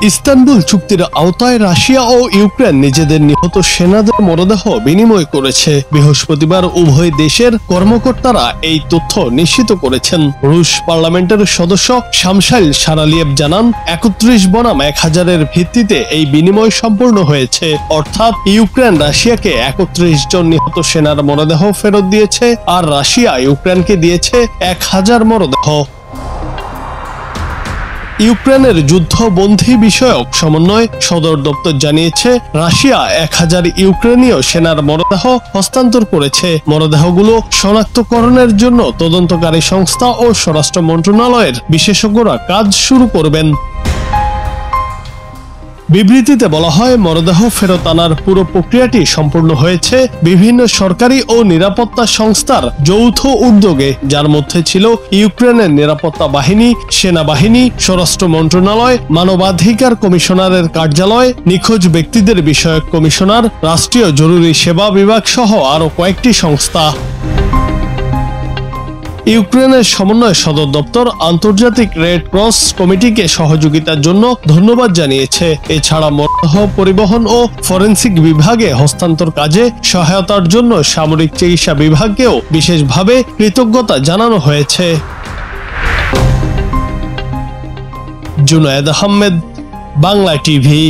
Istanbul চুক্তির আওতায় Russia ও Ukraine নিজেদের নিহত সেনাদের মরদেহ বিনিময় করেছে। বৃহস্পতিবার উভয় দেশের কর্মকর্তারা এই তথ্য নিশ্চিত করেছেন। রুশ পার্লামেন্টের সদস্য শামসাইল সারালিয়েভ জানান, ৩১ বনাম ১,০০০-এর ভিত্তিতে এই বিনিময় সম্পূর্ণ হয়েছে। অর্থাৎ ইউক্রেন রাশিয়াকে ৩১ জন নিহত সেনার মরদেহ ফেরত দিয়েছে, আর রাশিয়া ইউক্রেনকে দিয়েছে ১,০০০ মরদেহ। ইউক্রেনের যুদ্ধবন্দী বিষয়ক সমন্বয় সদর দপ্তর জানিয়েছে, রাশিয়া ১,০০০ ইউক্রেনীয় সেনার মরদেহ হস্তান্তর করেছে। মরদেহগুলো শনাক্তকরণের জন্য তদন্তকারী সংস্থা ও স্বরাষ্ট্র মন্ত্রণালয়ের বিশেষজ্ঞরা কাজ শুরু করবেন। বিবৃতিতে বলা হয়, মরদেহ ফেরত আনার পুরো প্রক্রিয়াটি সম্পূর্ণ হয়েছে বিভিন্ন সরকারি ও নিরাপত্তা সংস্থার যৌথ উদ্যোগে, যার মধ্যে ছিল ইউক্রেনের নিরাপত্তা বাহিনী, সেনাবাহিনী, স্বরাষ্ট্র মন্ত্রণালয়, মানবাধিকার কমিশনারের কার্যালয়, নিখোঁজ ব্যক্তিদের বিষয়ক কমিশনার, রাষ্ট্রীয় জরুরি সেবা বিভাগ সহ আরও কয়েকটি সংস্থা। ইউক্রেনের সমন্বয় সদর দপ্তর আন্তর্জাতিক রেড ক্রস কমিটিকে সহযোগিতার জন্য ধন্যবাদ জানিয়েছে। এছাড়া মরদেহ পরিবহন ও ফরেনসিক বিভাগে হস্তান্তর কাজে সহায়তার জন্য সামরিক চিকিৎসা বিভাগকেও বিশেষভাবে কৃতজ্ঞতা জানানো হয়েছে। জুনায়েদ আহমেদ, বাংলা টিভি।